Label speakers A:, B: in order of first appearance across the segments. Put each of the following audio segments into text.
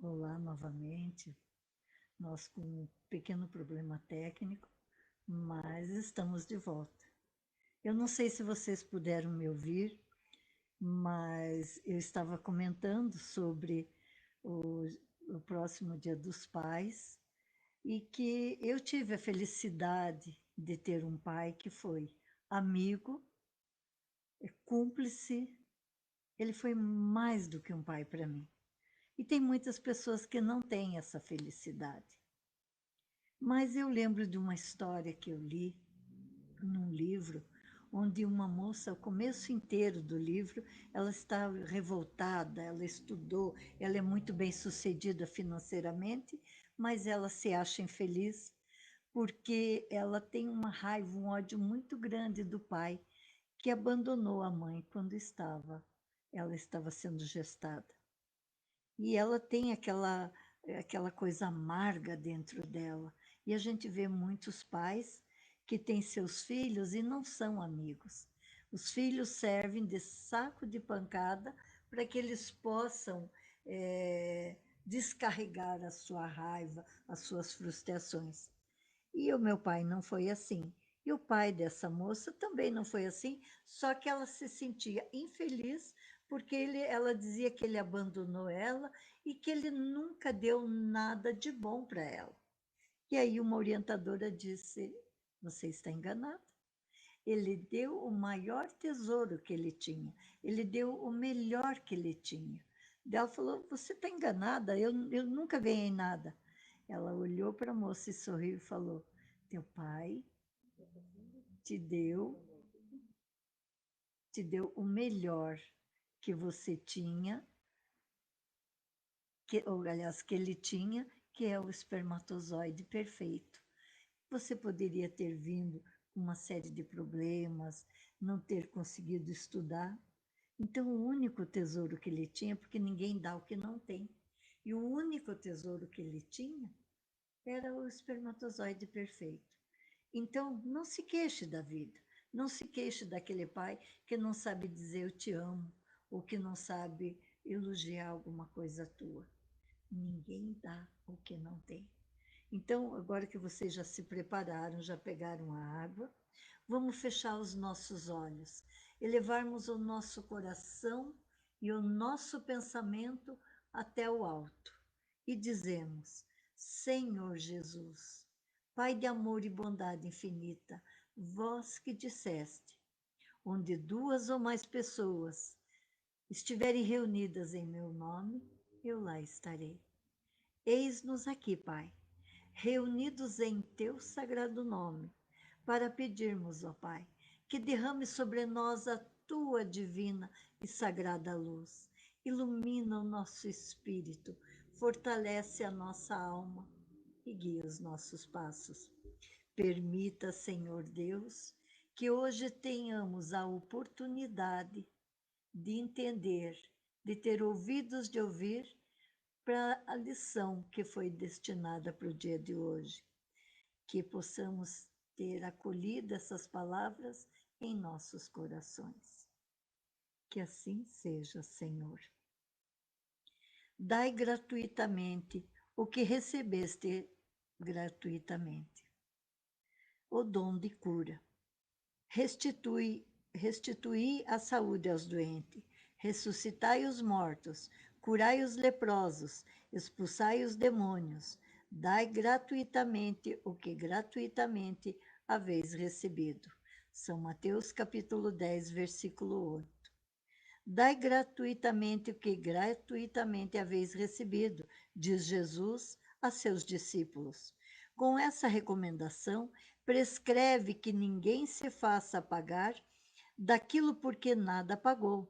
A: Olá novamente. Nós com um pequeno problema técnico, mas estamos de volta. Eu não sei se vocês puderam me ouvir, mas eu estava comentando sobre o, o próximo Dia dos Pais e que eu tive a felicidade de ter um pai que foi amigo, cúmplice, ele foi mais do que um pai para mim. E tem muitas pessoas que não têm essa felicidade. Mas eu lembro de uma história que eu li num livro, onde uma moça, o começo inteiro do livro, ela está revoltada, ela estudou, ela é muito bem sucedida financeiramente, mas ela se acha infeliz porque ela tem uma raiva, um ódio muito grande do pai que abandonou a mãe quando ela estava sendo gestada. E ela tem aquela coisa amarga dentro dela. E a gente vê muitos pais que têm seus filhos e não são amigos. Os filhos servem de saco de pancada para que eles possam descarregar a sua raiva, as suas frustrações. E o meu pai não foi assim. E o pai dessa moça também não foi assim, só que ela se sentia infeliz porque ela dizia que ele abandonou ela e que ele nunca deu nada de bom para ela. E aí uma orientadora disse: Você está enganada. Ele deu o maior tesouro que ele tinha, ele deu o melhor que ele tinha. Ela falou: Você está enganada, eu nunca ganhei nada. Ela olhou para a moça e sorriu e falou: Teu pai te deu, te deu o melhor que você tinha, ou aliás, que ele tinha, que é o espermatozoide perfeito. Você poderia ter vindo com uma série de problemas, não ter conseguido estudar. Então, o único tesouro que ele tinha, porque ninguém dá o que não tem, e o único tesouro que ele tinha era o espermatozoide perfeito. Então, não se queixe da vida, não se queixe daquele pai que não sabe dizer eu te amo, ou que não sabe elogiar alguma coisa tua. Ninguém dá o que não tem. Então, agora que vocês já se prepararam, já pegaram a água, vamos fechar os nossos olhos, elevarmos o nosso coração e o nosso pensamento até o alto e dizemos: Senhor Jesus, Pai de amor e bondade infinita, vós que disseste, onde duas ou mais pessoas estiverem reunidas em meu nome, eu lá estarei. Eis-nos aqui, Pai, reunidos em teu sagrado nome, para pedirmos, ó Pai, que derrame sobre nós a tua divina e sagrada luz. Ilumina o nosso espírito, fortalece a nossa alma e guia os nossos passos. Permita, Senhor Deus, que hoje tenhamos a oportunidade de entender, de ter ouvidos de ouvir para a lição que foi destinada para o dia de hoje, que possamos ter acolhido essas palavras em nossos corações. Que assim seja, Senhor. Dai gratuitamente o que recebeste gratuitamente, o dom de cura. Restitui a saúde aos doentes, ressuscitai os mortos, curai os leprosos, expulsai os demônios, dai gratuitamente o que gratuitamente haveis recebido. São Mateus capítulo 10, versículo 8. Dai gratuitamente o que gratuitamente haveis recebido, diz Jesus a seus discípulos. Com essa recomendação, prescreve que ninguém se faça pagar daquilo por que nada pagou.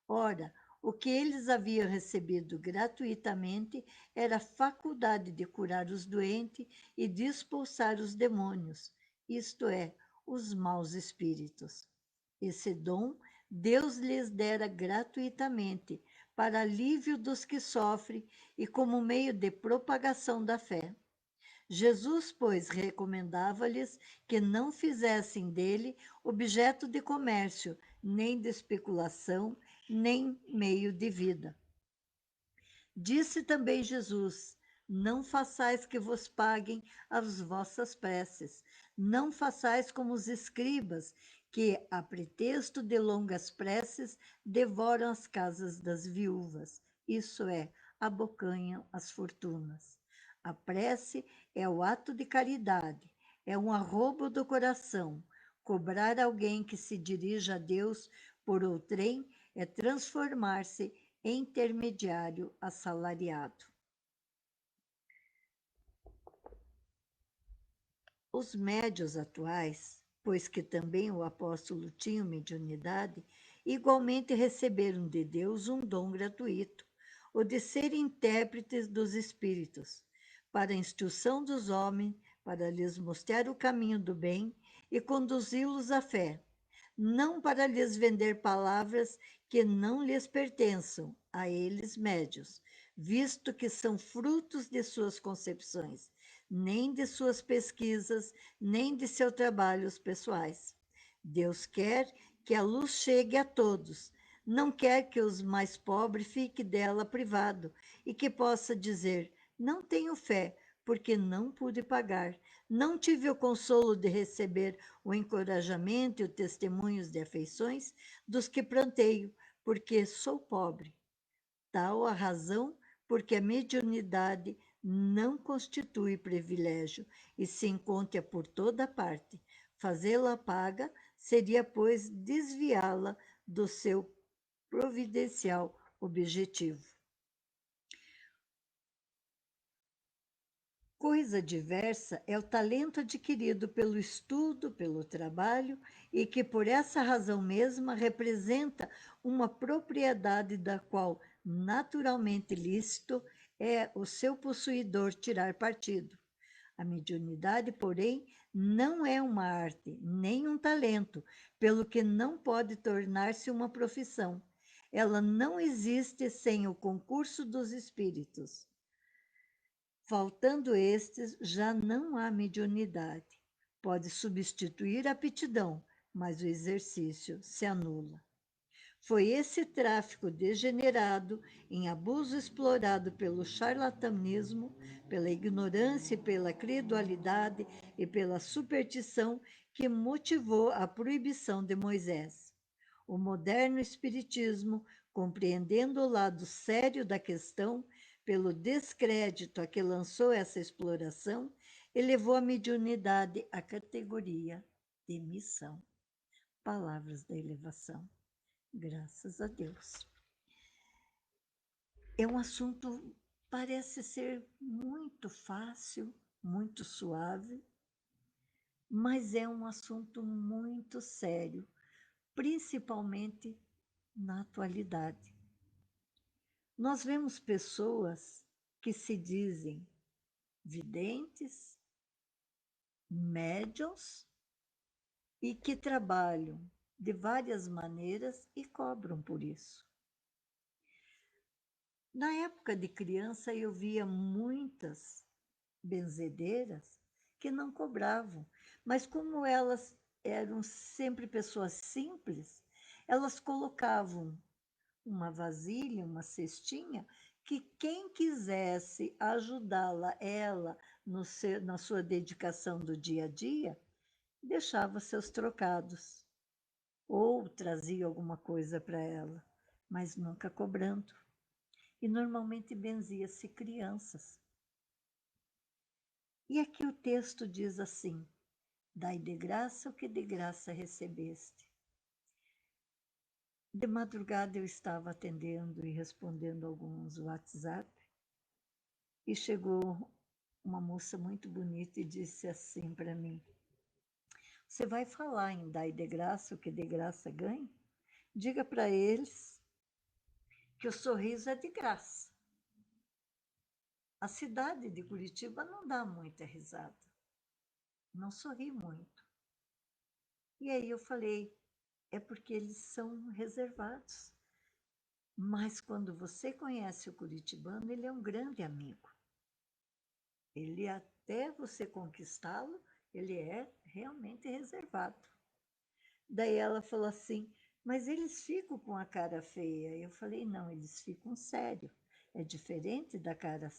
A: Ora, o que eles haviam recebido gratuitamente era a faculdade de curar os doentes e de expulsar os demônios, isto é, os maus espíritos. Esse dom Deus lhes dera gratuitamente, para alívio dos que sofrem e como meio de propagação da fé. Jesus, pois, recomendava-lhes que não fizessem dele objeto de comércio, nem de especulação, nem meio de vida. Disse também Jesus: não façais que vos paguem as vossas preces, não façais como os escribas, que, a pretexto de longas preces, devoram as casas das viúvas, isso é, abocanham as fortunas. A prece é o ato de caridade, é um arrobo do coração. Cobrar alguém que se dirija a Deus por outrem é transformar-se em intermediário assalariado. Os médios atuais, pois que também o apóstolo tinha mediunidade, igualmente receberam de Deus um dom gratuito, o de ser intérpretes dos espíritos, para a instrução dos homens, para lhes mostrar o caminho do bem e conduzi-los à fé, não para lhes vender palavras que não lhes pertençam, a eles médios, visto que são frutos de suas concepções, nem de suas pesquisas, nem de seus trabalhos pessoais. Deus quer que a luz chegue a todos, não quer que os mais pobres fiquem dela privado e que possa dizer: não tenho fé, porque não pude pagar, não tive o consolo de receber o encorajamento e os testemunhos de afeições dos que pranteio, porque sou pobre. Tal a razão porque a mediunidade não constitui privilégio e se encontra por toda parte. Fazê-la paga seria, pois, desviá-la do seu providencial objetivo. Coisa diversa é o talento adquirido pelo estudo, pelo trabalho, e que por essa razão mesma representa uma propriedade da qual naturalmente lícito é o seu possuidor tirar partido. A mediunidade, porém, não é uma arte, nem um talento, pelo que não pode tornar-se uma profissão. Ela não existe sem o concurso dos espíritos. Faltando estes, já não há mediunidade. Pode substituir a aptidão, mas o exercício se anula. Foi esse tráfico degenerado, em abuso explorado pelo charlatanismo, pela ignorância e pela credualidade e pela superstição que motivou a proibição de Moisés. O moderno espiritismo, compreendendo o lado sério da questão, pelo descrédito a que lançou essa exploração, elevou a mediunidade à categoria de missão. Palavras da elevação. Graças a Deus. É um assunto, parece ser muito fácil, muito suave, mas é um assunto muito sério, principalmente na atualidade. Nós vemos pessoas que se dizem videntes, médiums e que trabalham de várias maneiras e cobram por isso. Na época de criança, eu via muitas benzedeiras que não cobravam, mas como elas eram sempre pessoas simples, elas colocavam uma vasilha, uma cestinha, que quem quisesse ajudá-la, ela, na sua dedicação do dia a dia, deixava seus trocados ou trazia alguma coisa para ela, mas nunca cobrando. E normalmente benzia-se crianças. E aqui o texto diz assim: dai de graça o que de graça recebeste. De madrugada eu estava atendendo e respondendo alguns WhatsApp e chegou uma moça muito bonita e disse assim para mim: você vai falar em dai de graça o que de graça ganha? Diga para eles que o sorriso é de graça. A cidade de Curitiba não dá muita risada, não sorri muito. E aí eu falei: é porque eles são reservados. Mas quando você conhece o curitibano, ele é um grande amigo. Ele, até você conquistá-lo, ele é realmente reservado. Daí ela falou assim: mas eles ficam com a cara feia. Eu falei: não, eles ficam sério. é diferente da cara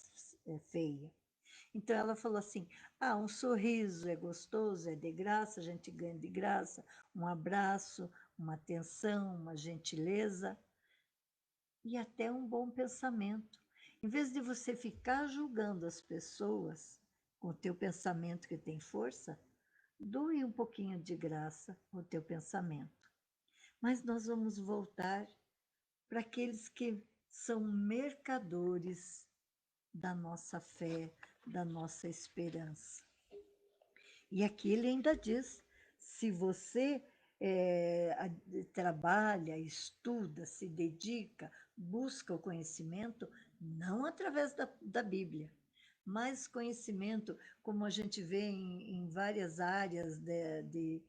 A: feia. Então ela falou assim: ah, um sorriso é gostoso, é de graça, a gente ganha de graça, um abraço, uma atenção, uma gentileza e até um bom pensamento. Em vez de você ficar julgando as pessoas com o teu pensamento que tem força, doe um pouquinho de graça o teu pensamento. Mas nós vamos voltar para aqueles que são mercadores da nossa fé, da nossa esperança. E aqui ele ainda diz: se você trabalha, estuda, se dedica, busca o conhecimento, não através da Bíblia, mas conhecimento, como a gente vê em várias áreas de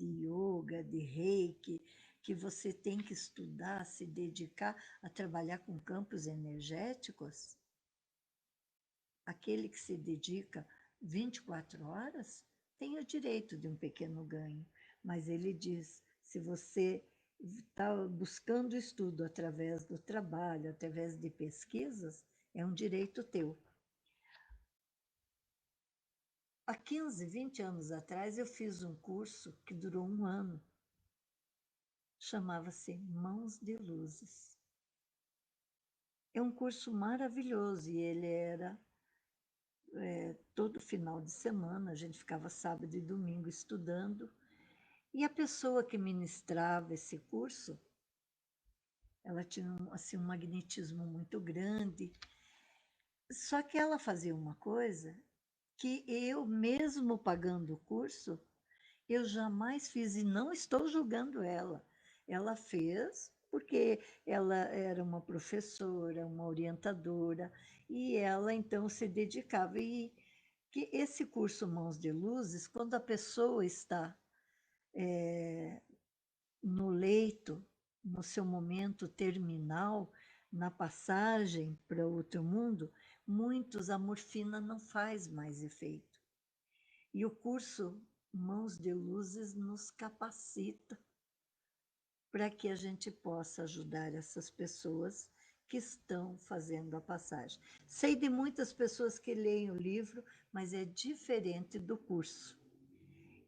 A: yoga, de reiki, que você tem que estudar, se dedicar a trabalhar com campos energéticos, aquele que se dedica 24 horas tem o direito de um pequeno ganho, mas ele diz: se você está buscando estudo através do trabalho, através de pesquisas, é um direito teu. Há 15, 20 anos atrás, eu fiz um curso que durou um ano. Chamava-se Mãos de Luzes. É um curso maravilhoso e ele era todo final de semana, a gente ficava sábado e domingo estudando. E a pessoa que ministrava esse curso, ela tinha assim, um magnetismo muito grande. Só que ela fazia uma coisa que eu, mesmo pagando o curso, eu jamais fiz e não estou julgando ela. Ela fez porque ela era uma professora, uma orientadora, e ela então se dedicava. E que esse curso Mãos de Luzes, quando a pessoa está no leito, no seu momento terminal, na passagem para outro mundo, muitos a morfina não faz mais efeito. E o curso Mãos de Luzes nos capacita para que a gente possa ajudar essas pessoas que estão fazendo a passagem. Sei de muitas pessoas que leem o livro, mas é diferente do curso.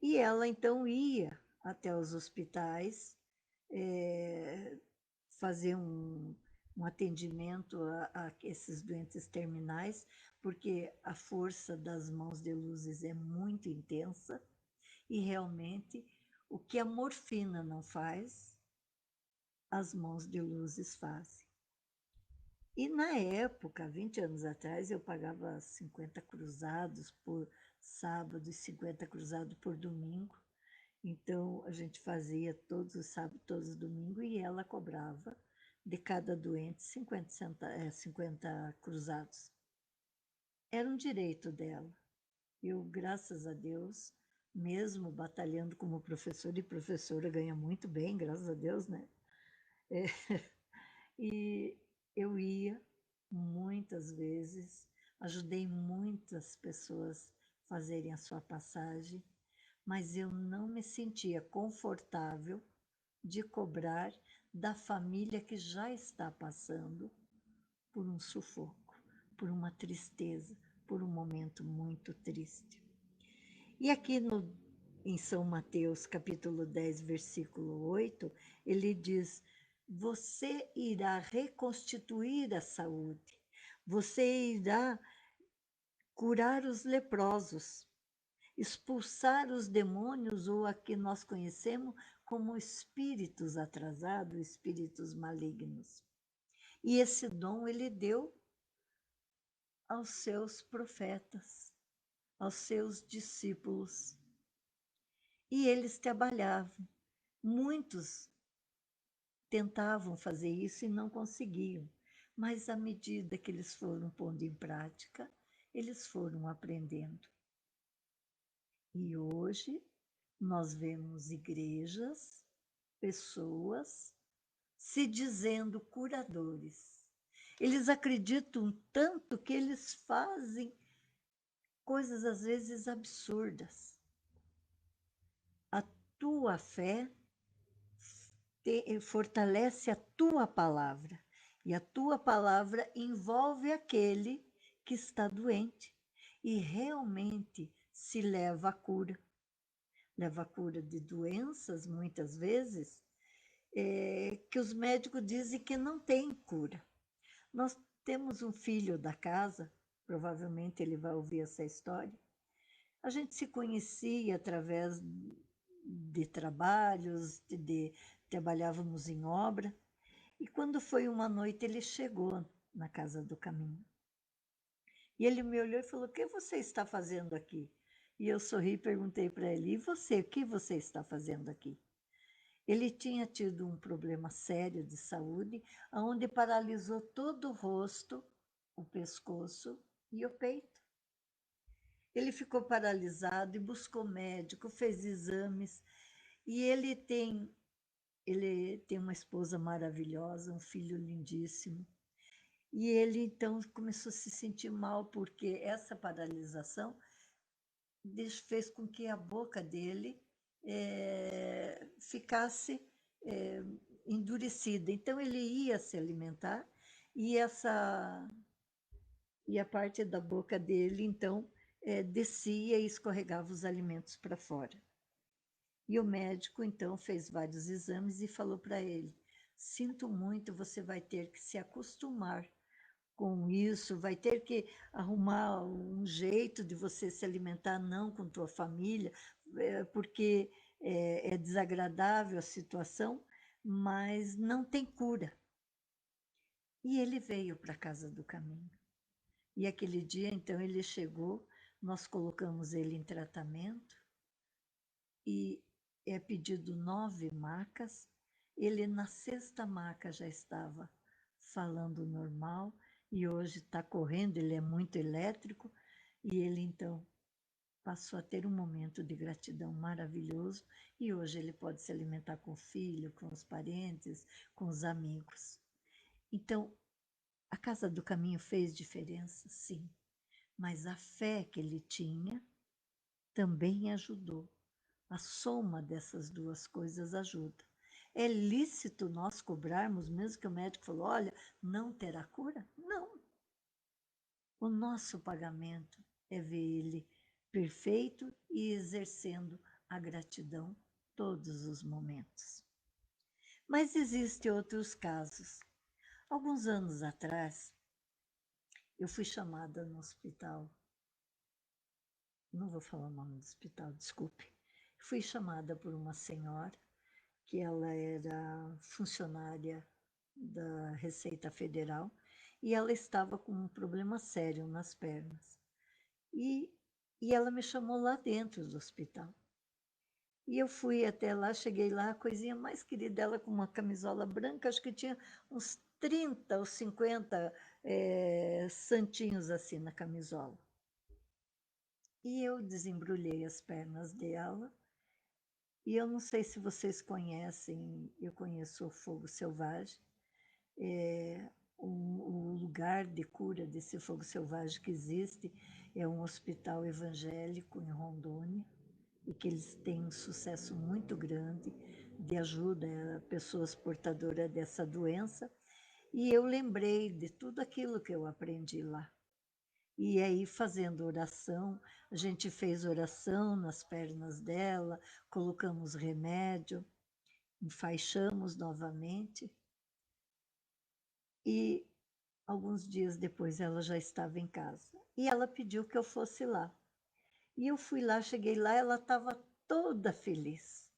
A: E ela então ia até os hospitais fazer um atendimento a esses doentes terminais, porque a força das mãos de luzes é muito intensa e realmente o que a morfina não faz, as mãos de luzes fazem. E na época, 20 anos atrás, eu pagava 50 cruzados por sábado e 50 cruzados por domingo. Então, a gente fazia todos os sábados, todos os domingos, e ela cobrava de cada doente 50 cruzados. Era um direito dela. Eu, graças a Deus, mesmo batalhando como professora, e professora ganha muito bem, graças a Deus, né? E eu ia muitas vezes, ajudei muitas pessoas a fazerem a sua passagem, mas eu não me sentia confortável de cobrar da família que já está passando por um sufoco, por uma tristeza, por um momento muito triste. E aqui em São Mateus, capítulo 10, versículo 8, ele diz: você irá reconstituir a saúde, você irá curar os leprosos, expulsar os demônios, ou a que nós conhecemos como espíritos atrasados, espíritos malignos. E esse dom ele deu aos seus profetas, aos seus discípulos. E eles trabalhavam. Muitos tentavam fazer isso e não conseguiam. Mas à medida que eles foram pondo em prática, eles foram aprendendo. E hoje nós vemos igrejas, pessoas se dizendo curadores. Eles acreditam tanto que eles fazem coisas às vezes absurdas. A tua fé fortalece a tua palavra. E a tua palavra envolve aquele que está doente e realmente se leva à cura. Leva à cura de doenças, muitas vezes, que os médicos dizem que não tem cura. Nós temos um filho da casa, provavelmente ele vai ouvir essa história. A gente se conhecia através de trabalhos, trabalhávamos em obra. E quando foi uma noite, ele chegou na casa do caminho. E ele me olhou e falou: "O que você está fazendo aqui?" E eu sorri e perguntei para ele: "E você, o que você está fazendo aqui?" Ele tinha tido um problema sério de saúde, onde paralisou todo o rosto, o pescoço e o peito. Ele ficou paralisado e buscou médico, fez exames, e ele tem uma esposa maravilhosa, um filho lindíssimo. E ele então começou a se sentir mal, porque essa paralisação fez com que a boca dele ficasse endurecida. Então ele ia se alimentar e a parte da boca dele então descia e escorregava os alimentos para fora. E o médico então fez vários exames e falou para ele: "Sinto muito, você vai ter que se acostumar com isso, vai ter que arrumar um jeito de você se alimentar, não com tua família, porque é desagradável a situação, mas não tem cura." E ele veio para a casa do caminho. E aquele dia, então, ele chegou, nós colocamos ele em tratamento e é pedido 9 macas. Ele, na 6ª maca, já estava falando normal, e hoje está correndo, ele é muito elétrico, e ele então passou a ter um momento de gratidão maravilhoso, e hoje ele pode se alimentar com o filho, com os parentes, com os amigos. Então, a Casa do Caminho fez diferença, sim, mas a fé que ele tinha também ajudou. A soma dessas duas coisas ajuda. É lícito nós cobrarmos, mesmo que o médico falou: "Olha, não terá cura"? Não. O nosso pagamento é ver ele perfeito e exercendo a gratidão todos os momentos. Mas existem outros casos. Alguns anos atrás, eu fui chamada no hospital, não vou falar o nome do hospital, desculpe. Fui chamada por uma senhora, que ela era funcionária da Receita Federal, e ela estava com um problema sério nas pernas. E ela me chamou lá dentro do hospital. E eu fui até lá, cheguei lá, a coisinha mais querida dela, com uma camisola branca, acho que tinha uns 30 ou 50 santinhos assim na camisola. E eu desembrulhei as pernas dela, e eu não sei se vocês conhecem, eu conheço o Fogo Selvagem, o lugar de cura desse fogo selvagem que existe é um hospital evangélico em Rondônia, e que eles têm um sucesso muito grande de ajuda a pessoas portadoras dessa doença. E eu lembrei de tudo aquilo que eu aprendi lá. E aí, fazendo oração, a gente fez oração nas pernas dela, colocamos remédio, enfaixamos novamente. E alguns dias depois ela já estava em casa. E ela pediu que eu fosse lá. E eu fui lá, cheguei lá, ela estava toda feliz.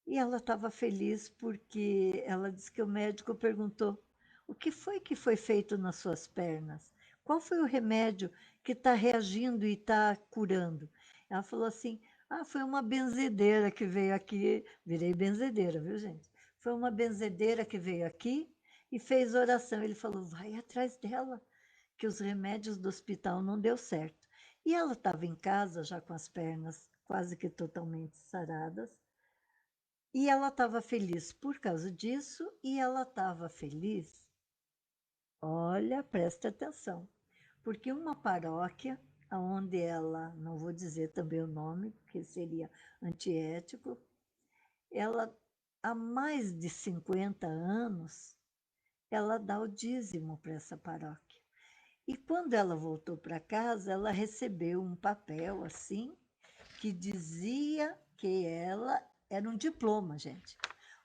A: E ela estava feliz porque ela disse que o médico perguntou: "O que foi feito nas suas pernas? Qual foi o remédio que está reagindo e está curando?" Ela falou assim: "Ah, foi uma benzedeira que veio aqui." Virei benzedeira, viu, gente? "Foi uma benzedeira que veio aqui e fez oração." Ele falou: "Vai atrás dela, que os remédios do hospital não deu certo." E ela estava em casa já com as pernas quase que totalmente saradas. E ela estava feliz por causa disso, e ela estava feliz, olha, presta atenção, porque uma paróquia, onde ela, não vou dizer também o nome, porque seria antiético, ela há mais de 50 anos, ela dá o dízimo para essa paróquia. E quando ela voltou para casa, ela recebeu um papel assim, que dizia que ela era um diploma, gente.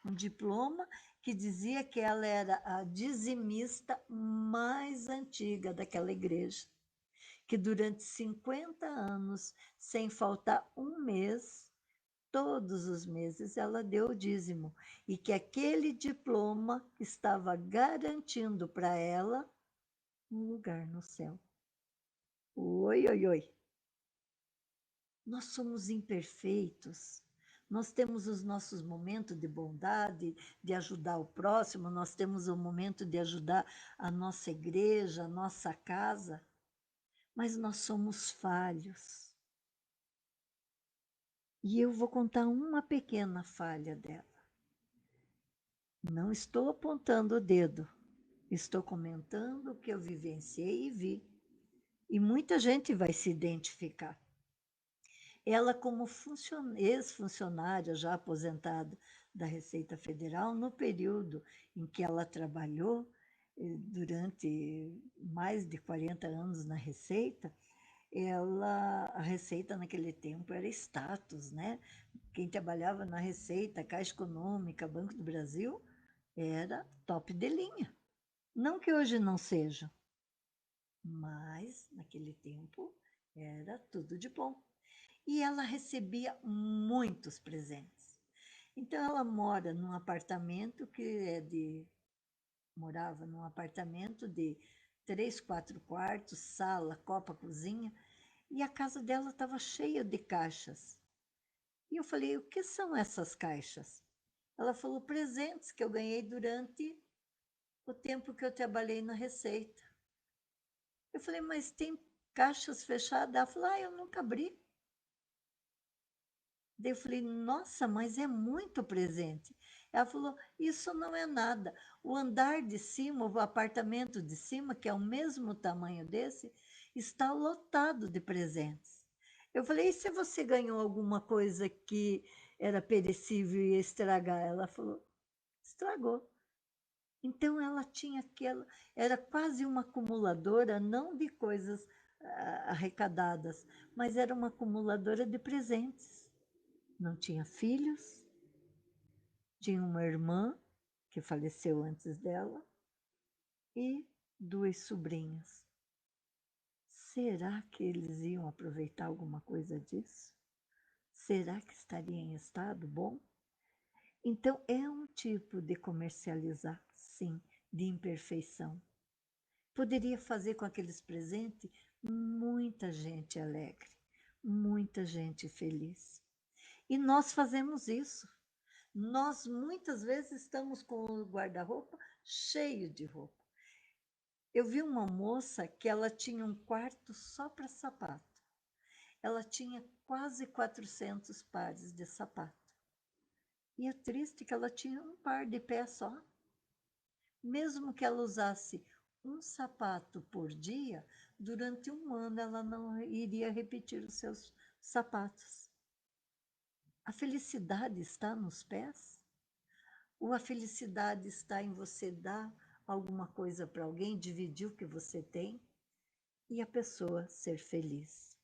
A: Um diploma que dizia que ela era a dizimista mais antiga daquela igreja, que durante 50 anos, sem faltar um mês, todos os meses ela deu o dízimo, e que aquele diploma estava garantindo para ela um lugar no céu. Oi, oi, oi. Nós somos imperfeitos. Nós temos os nossos momentos de bondade, de ajudar o próximo, nós temos o momento de ajudar a nossa igreja, a nossa casa, mas nós somos falhos. E eu vou contar uma pequena falha dela. Não estou apontando o dedo, estou comentando o que eu vivenciei e vi. E muita gente vai se identificar. Ela, como ex-funcionária já aposentada da Receita Federal, no período em que ela trabalhou, durante mais de 40 anos na Receita, a Receita naquele tempo era status, né? Quem trabalhava na Receita, Caixa Econômica, Banco do Brasil, era top de linha. Não que hoje não seja, mas naquele tempo era tudo de bom. E ela recebia muitos presentes. Então ela morava num apartamento de 3, 4 quartos, sala, copa, cozinha, e a casa dela estava cheia de caixas. E eu falei: o que são essas caixas? Ela falou: presentes que eu ganhei durante o tempo que eu trabalhei na Receita. Eu falei: mas tem caixas fechadas? Ela falou: eu nunca abri. Daí eu falei: nossa, mas é muito presente. Ela falou: isso não é nada. O andar de cima, o apartamento de cima, que é o mesmo tamanho desse, está lotado de presentes. Eu falei: e se você ganhou alguma coisa que era perecível e ia estragar? Ela falou: estragou. Então ela tinha aquela, era quase uma acumuladora, não de coisas arrecadadas, mas era uma acumuladora de presentes. Não tinha filhos, tinha uma irmã que faleceu antes dela e 2 sobrinhas. Será que eles iam aproveitar alguma coisa disso? Será que estaria em estado bom? Então, é um tipo de comercializar, sim, de imperfeição. Poderia fazer com aqueles presentes muita gente alegre, muita gente feliz. E nós fazemos isso. Nós muitas vezes estamos com o guarda-roupa cheio de roupa. Eu vi uma moça que ela tinha um quarto só para sapato. Ela tinha quase 400 pares de sapato. E é triste que ela tinha um par de pés só. Mesmo que ela usasse um sapato por dia, durante um ano ela não iria repetir os seus sapatos. A felicidade está nos pés? Ou a felicidade está em você dar alguma coisa para alguém, dividir o que você tem e a pessoa ser feliz?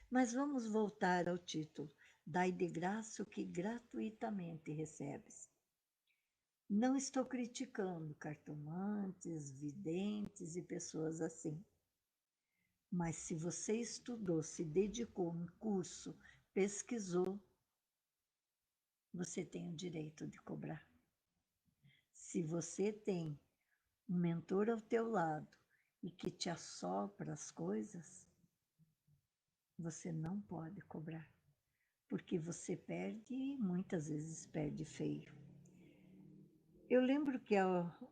A: Mas vamos voltar ao título: dai de graça o que gratuitamente recebes. Não estou criticando cartomantes, videntes e pessoas assim. Mas se você estudou, se dedicou um curso, pesquisou, você tem o direito de cobrar. Se você tem um mentor ao teu lado e que te assopra as coisas, você não pode cobrar, porque você perde e muitas vezes perde feio. Eu lembro que há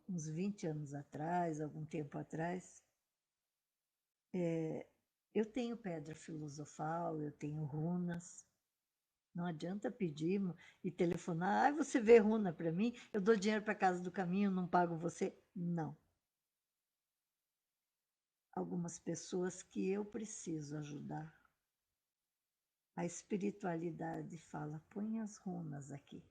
A: uns 20 anos atrás, algum tempo atrás, eu tenho pedra filosofal, eu tenho runas. Não adianta pedir e telefonar: você vê runa para mim? Eu dou dinheiro para Casa do Caminho, não pago você. Não. Algumas pessoas que eu preciso ajudar. A espiritualidade fala: põe as runas aqui.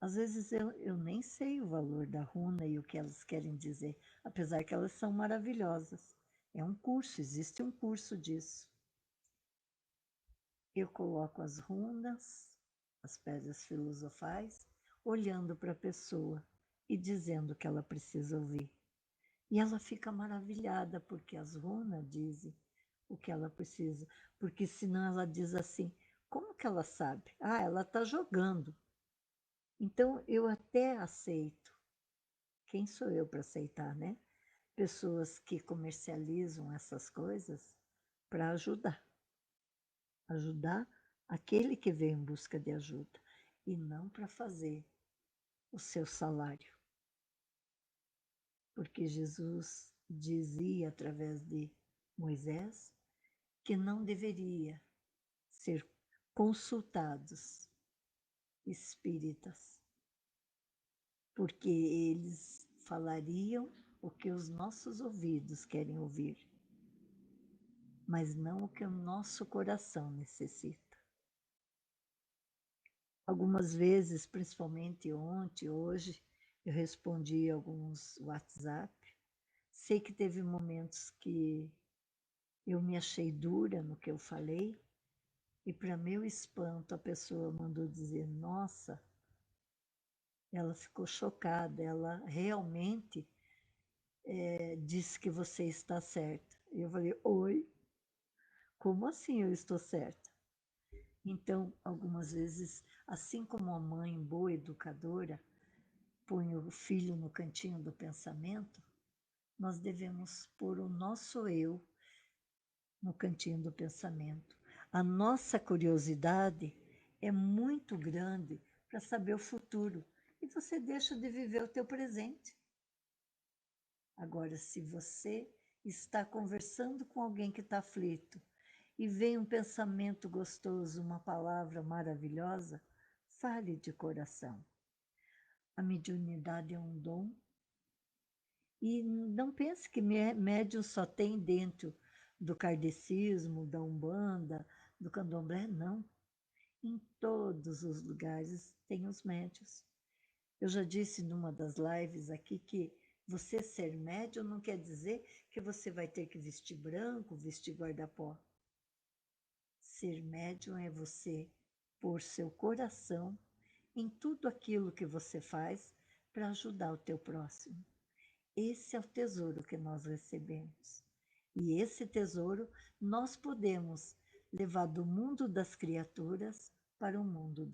A: Às vezes eu nem sei o valor da runa e o que elas querem dizer, apesar que elas são maravilhosas. É um curso, existe um curso disso. Eu coloco as runas, as pedras filosofais, olhando para a pessoa e dizendo o que ela precisa ouvir. E ela fica maravilhada, porque as runas dizem o que ela precisa. Porque senão ela diz assim, como que ela sabe? Ah, ela está jogando. Então eu até aceito. Quem sou eu para aceitar, né? Pessoas que comercializam essas coisas para ajudar. Ajudar aquele que vem em busca de ajuda. E não para fazer o seu salário. Porque Jesus dizia através de Moisés que não deveria ser consultados espíritas, porque eles falariam o que os nossos ouvidos querem ouvir, mas não o que o nosso coração necessita. Algumas vezes, principalmente ontem, hoje, eu respondi alguns WhatsApp. Sei que teve momentos que eu me achei dura no que eu falei, e para meu espanto a pessoa mandou dizer, nossa, ela ficou chocada, ela realmente disse que você está certa. E eu falei, oi, como assim eu estou certa? Então, algumas vezes, assim como a mãe boa educadora põe o filho no cantinho do pensamento, nós devemos pôr o nosso eu no cantinho do pensamento. A nossa curiosidade é muito grande para saber o futuro e você deixa de viver o teu presente. Agora, se você está conversando com alguém que está aflito e vem um pensamento gostoso, uma palavra maravilhosa, fale de coração. A mediunidade é um dom. E não pense que médium só tem dentro do kardecismo, da umbanda, do candomblé, não. Em todos os lugares tem os médios. Eu já disse numa das lives aqui que você ser médium não quer dizer que você vai ter que vestir branco, vestir guarda-pó. Ser médium é você pôr seu coração em tudo aquilo que você faz para ajudar o teu próximo. Esse é o tesouro que nós recebemos. E esse tesouro nós podemos levar do mundo das criaturas para o mundo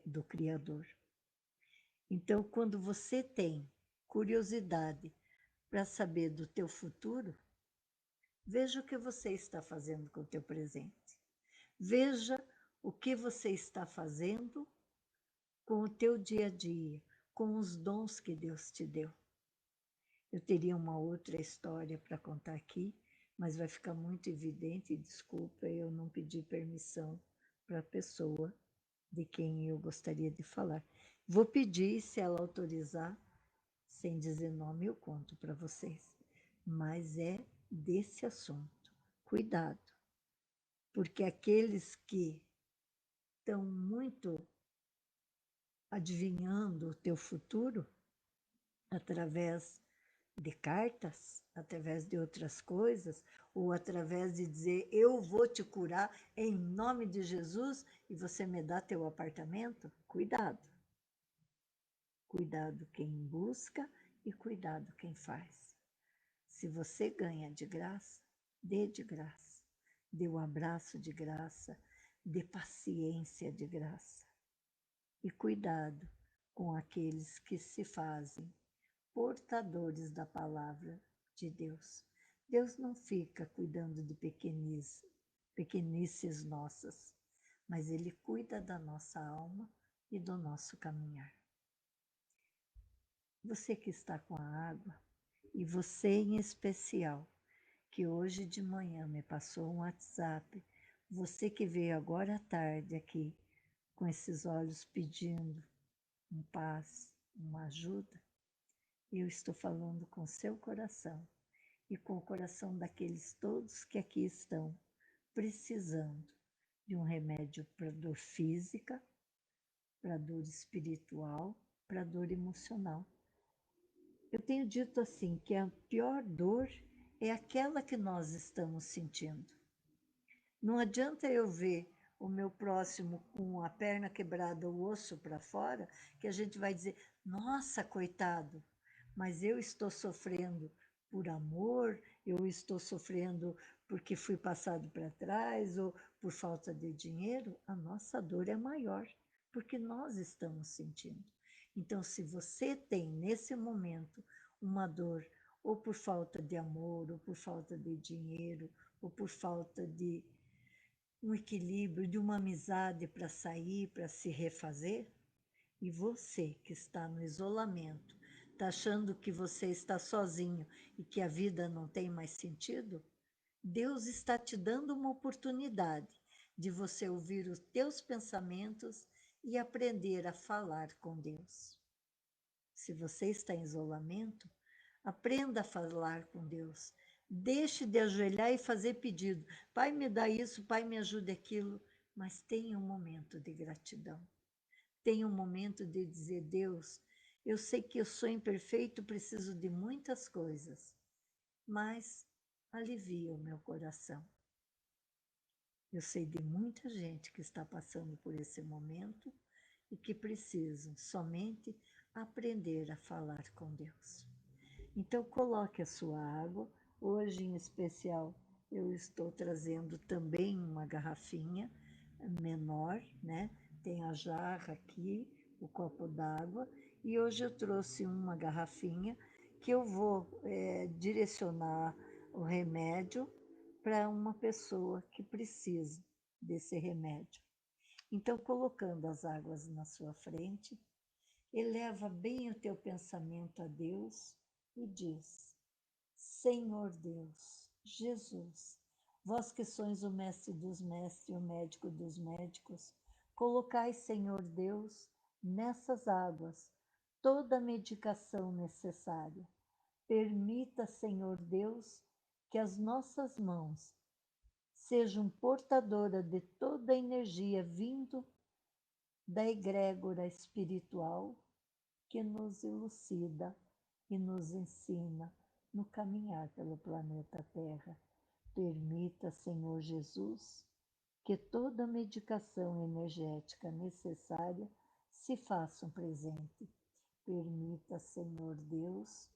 A: do Criador. Então, quando você tem curiosidade para saber do teu futuro, veja o que você está fazendo com o teu presente. Veja o que você está fazendo com o teu dia a dia, com os dons que Deus te deu. Eu teria uma outra história para contar aqui, mas vai ficar muito evidente, desculpa, eu não pedi permissão para a pessoa de quem eu gostaria de falar. Vou pedir, se ela autorizar, sem dizer nome, eu conto para vocês. Mas é desse assunto. Cuidado, porque aqueles que estão muito adivinhando o teu futuro, através de cartas, através de outras coisas, ou através de dizer, eu vou te curar em nome de Jesus e você me dá teu apartamento, cuidado. Cuidado quem busca e cuidado quem faz. Se você ganha de graça, dê de graça. Dê um abraço de graça, dê paciência de graça. E cuidado com aqueles que se fazem portadores da palavra de Deus. Deus não fica cuidando de pequenices nossas, mas Ele cuida da nossa alma e do nosso caminhar. Você que está com a água, e você em especial, que hoje de manhã me passou um WhatsApp, você que veio agora à tarde aqui, com esses olhos pedindo um paz, uma ajuda, eu estou falando com seu coração e com o coração daqueles todos que aqui estão precisando de um remédio para dor física, para dor espiritual para a dor emocional. Eu tenho dito assim, que a pior dor é aquela que nós estamos sentindo. Não adianta eu ver o meu próximo com a perna quebrada, o osso para fora, que a gente vai dizer, nossa, coitado, mas eu estou sofrendo por amor, eu estou sofrendo porque fui passado para trás ou por falta de dinheiro. A nossa dor é maior, porque nós estamos sentindo. Então, se você tem nesse momento uma dor, ou por falta de amor, ou por falta de dinheiro, ou por falta de um equilíbrio, de uma amizade para sair, para se refazer, e você que está no isolamento, está achando que você está sozinho e que a vida não tem mais sentido, Deus está te dando uma oportunidade de você ouvir os teus pensamentos e aprender a falar com Deus. Se você está em isolamento, aprenda a falar com Deus. Deixe de ajoelhar e fazer pedido. Pai, me dá isso, Pai, me ajude aquilo. Mas tenha um momento de gratidão. Tenha um momento de dizer, Deus, eu sei que eu sou imperfeito, preciso de muitas coisas, mas alivia o meu coração. Eu sei de muita gente que está passando por esse momento e que precisam somente aprender a falar com Deus. Então, coloque a sua água. Hoje, em especial, eu estou trazendo também uma garrafinha menor, né? Tem a jarra aqui, o copo d'água, e hoje eu trouxe uma garrafinha que eu vou direcionar o remédio para uma pessoa que precisa desse remédio. Então, colocando as águas na sua frente, eleva bem o teu pensamento a Deus e diz, Senhor Deus, Jesus, vós que sois o mestre dos mestres e o médico dos médicos, colocai, Senhor Deus, nessas águas toda a medicação necessária. Permita, Senhor Deus, que as nossas mãos sejam portadoras de toda a energia vindo da egrégora espiritual que nos elucida e nos ensina no caminhar pelo planeta Terra. Permita, Senhor Jesus, que toda a medicação energética necessária se faça presente. Permita, Senhor Deus,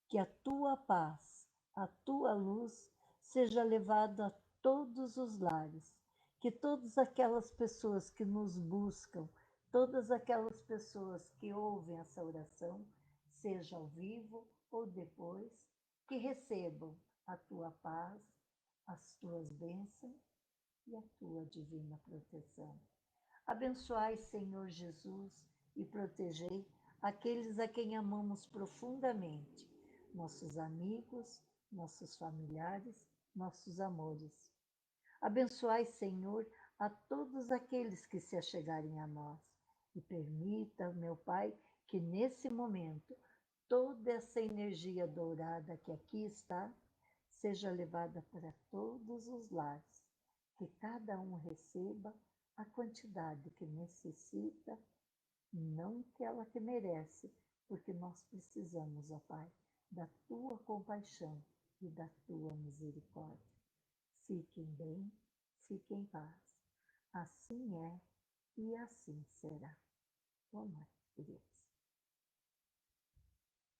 A: que a tua paz, a tua luz seja levada a todos os lares, que todas aquelas pessoas que nos buscam, todas aquelas pessoas que ouvem essa oração, seja ao vivo ou depois, que recebam a tua paz, as tuas bênçãos e a tua divina proteção. Abençoai, Senhor Jesus, e protegei aqueles a quem amamos profundamente, nossos amigos, nossos familiares, nossos amores. Abençoai, Senhor, a todos aqueles que se achegarem a nós e permita, meu Pai, que nesse momento toda essa energia dourada que aqui está seja levada para todos os lares, que cada um receba a quantidade que necessita, não aquela que merece, porque nós precisamos, ó Pai, da tua compaixão e da tua misericórdia. Fiquem bem, fiquem em paz. Assim é e assim será. Boa noite, queridos.